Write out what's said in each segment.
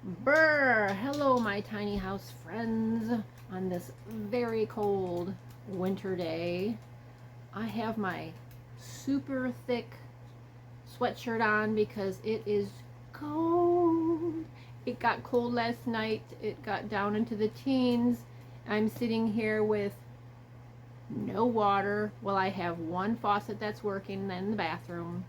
Brr! Hello, my tiny house friends. On this very cold winter day, I have my super thick sweatshirt on because it is cold. It got cold last night. It got down into the teens. I'm sitting here with no water. Well, I have one faucet that's working in the bathroom.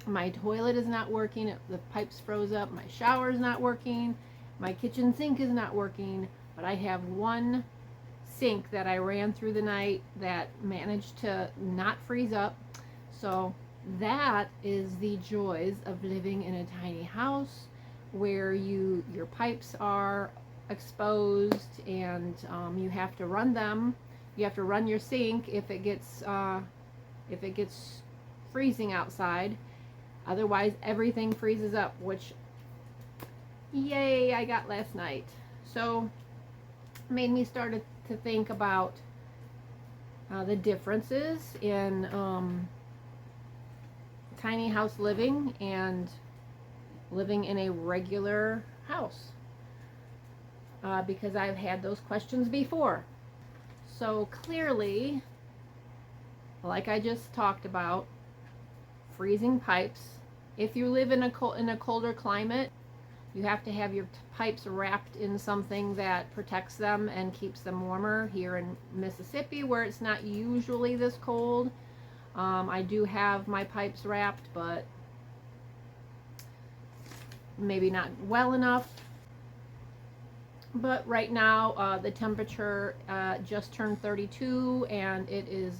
My toilet is not working. The pipes froze up. My shower is not working. My kitchen sink is not working. But I have one sink that I ran through the night that managed to not freeze up. So that is the joys of living in a tiny house where your pipes are exposed and you have to run them. You have to run your sink if it gets freezing outside. Otherwise, everything freezes up, which, yay, I got last night. So, made me start to think about the differences in tiny house living and living in a regular house. Because I've had those questions before. So, clearly, like I just talked about, freezing pipes. If you live in a colder climate, you have to have your pipes wrapped in something that protects them and keeps them warmer. Here in Mississippi, where it's not usually this cold, I do have my pipes wrapped, but maybe not well enough. But right now, the temperature just turned 32 and it is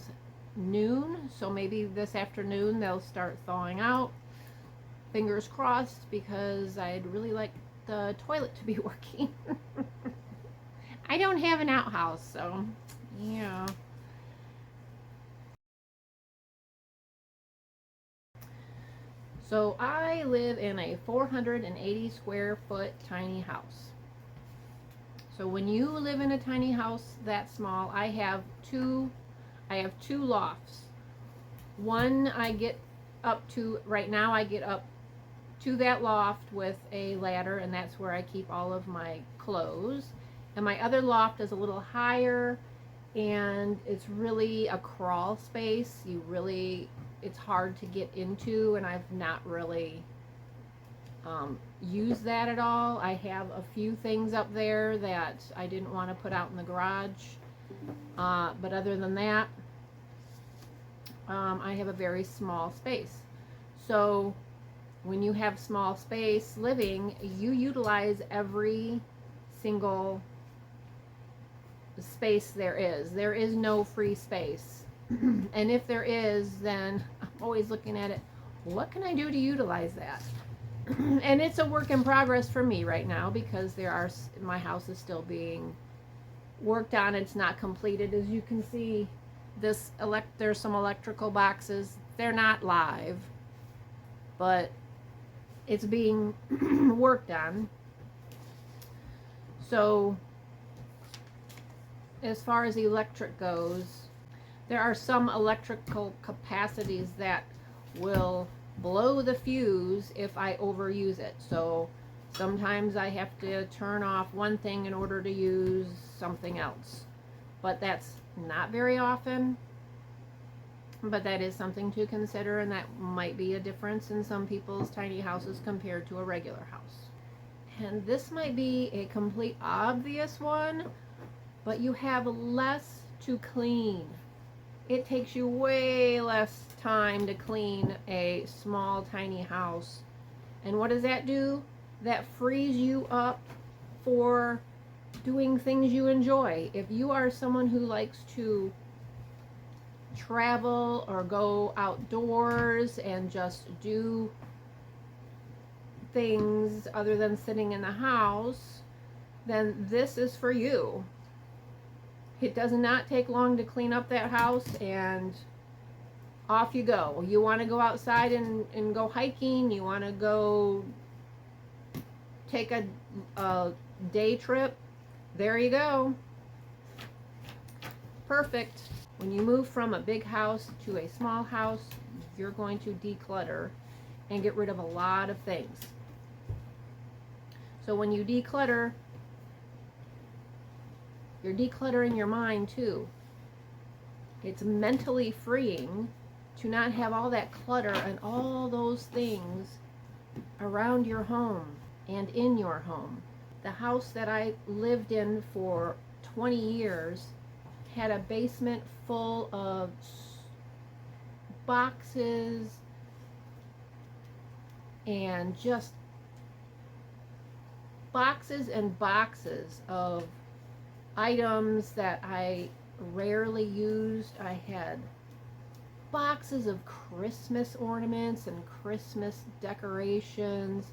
noon, so maybe this afternoon they'll start thawing out. Fingers crossed, because I'd really like the toilet to be working. I don't have an outhouse, so yeah. So I live in a 480 square foot tiny house. So when you live in a tiny house that small, I have two lofts. One I get up to, right now I get up to that loft with a ladder, and that's where I keep all of my clothes. And my other loft is a little higher, and it's really a crawl space. It's hard to get into, and I've not really used that at all. I have a few things up there that I didn't want to put out in the garage. But other than that, I have a very small space. So when you have small space living, you utilize every single space there is. There is no free space. And if there is, then I'm always looking at it. What can I do to utilize that? And it's a work in progress for me right now, because my house is still being worked on. It's not completed. As you can see, there's some electrical boxes. They're not live, but it's being worked on. So as far as electric goes, there are some electrical capacities that will blow the fuse if I overuse it. So sometimes I have to turn off one thing in order to use something else. But that's not very often. But that is something to consider, and that might be a difference in some people's tiny houses compared to a regular house. And this might be a complete obvious one, but you have less to clean. It takes you way less time to clean a small tiny house. And what does that do? That frees you up for doing things you enjoy. If you are someone who likes to travel or go outdoors and just do things other than sitting in the house, then this is for you. It does not take long to clean up that house, and off you go. You want to go outside and go hiking, you want to go take a day trip, there you go. Perfect. When you move from a big house to a small house, you're going to declutter and get rid of a lot of things. So when you declutter, you're decluttering your mind too. It's mentally freeing to not have all that clutter and all those things around your home and in your home. The house that I lived in for 20 years had a basement full of boxes and just boxes and boxes of items that I rarely used. I had boxes of Christmas ornaments and Christmas decorations,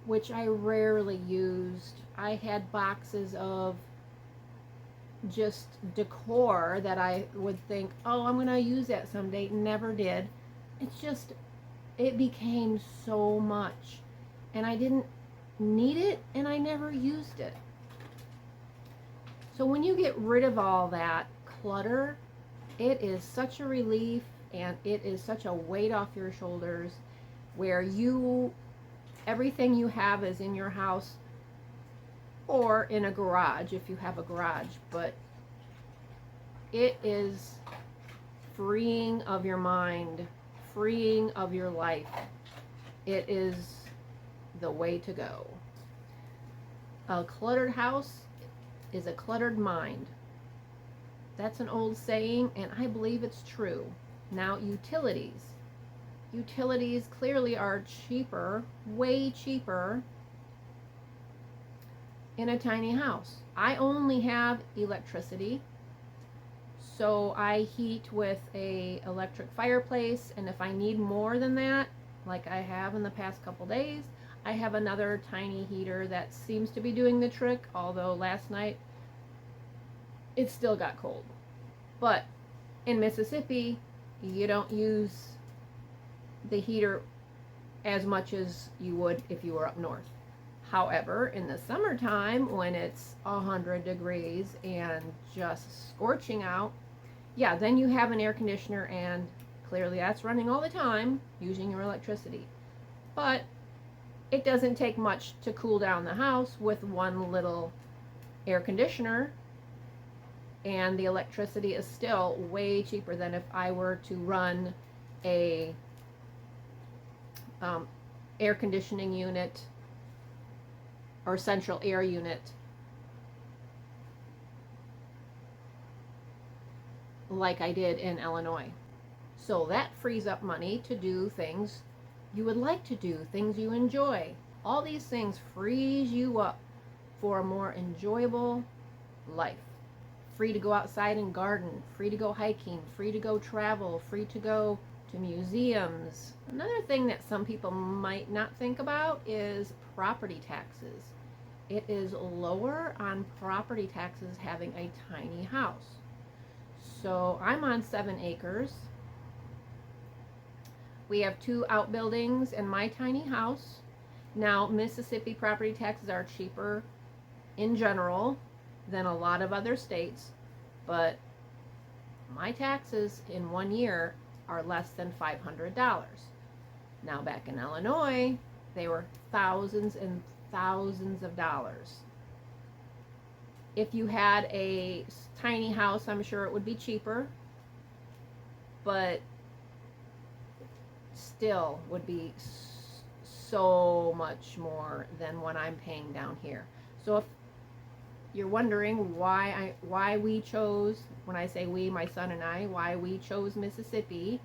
which I rarely used. I had boxes of just decor that I would think, oh, I'm going to use that someday. Never did. It's just, it became so much. And I didn't need it, and I never used it. So when you get rid of all that clutter, it is such a relief, and it is such a weight off your shoulders, where everything you have is in your house or in a garage if you have a garage, but it is freeing of your mind, freeing of your life. It is the way to go. A cluttered house is a cluttered mind. That's an old saying, and I believe it's true. Now, utilities. Utilities clearly are cheaper, way cheaper in a tiny house. I only have electricity, so I heat with a electric fireplace, and if I need more than that, like I have in the past couple days, I have another tiny heater that seems to be doing the trick, although last night it still got cold. But in Mississippi, you don't use the heater as much as you would if you were up north. However, in the summertime, when it's 100 degrees and just scorching out, yeah, then you have an air conditioner, and clearly that's running all the time using your electricity. But it doesn't take much to cool down the house with one little air conditioner, and the electricity is still way cheaper than if I were to run a air conditioning unit or central air unit like I did in Illinois. So that frees up money to do things you would like to do, things you enjoy. All these things frees you up for a more enjoyable life. Free to go outside and garden, free to go hiking, free to go travel, free to go to museums. Another thing that some people might not think about is property taxes. It is lower on property taxes having a tiny house. So I'm on 7 acres. We have 2 outbuildings and my tiny house. Now, Mississippi property taxes are cheaper in general than a lot of other states, but my taxes in 1 year are less than $500. Now, back in Illinois, they were thousands and thousands of dollars. If you had a tiny house, I'm sure it would be cheaper, but still would be so much more than what I'm paying down here. So if you're wondering why we chose, when I say we, my son and I, why we chose Mississippi,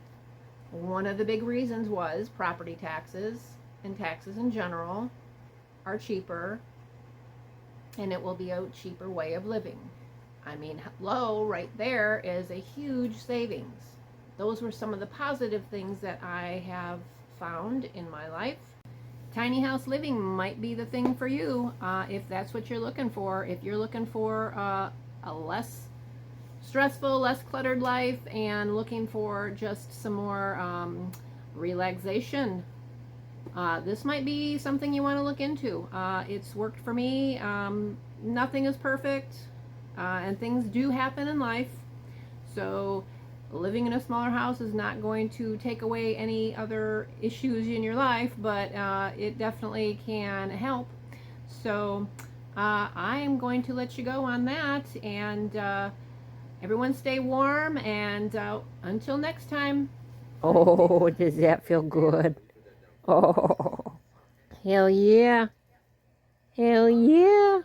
one of the big reasons was property taxes, and taxes in general are cheaper, and it will be a cheaper way of living. I mean, hello, right there is a huge savings. Those were some of the positive things that I have found in my life. Tiny house living might be the thing for you if that's what you're looking for. If you're looking for a less stressful, less cluttered life and looking for just some more relaxation, this might be something you want to look into. It's worked for me. Nothing is perfect, and things do happen in life. So living in a smaller house is not going to take away any other issues in your life, but it definitely can help. So I am going to let you go on that, and everyone stay warm, and until next time. Oh, does that feel good? Oh, hell yeah. Hell yeah.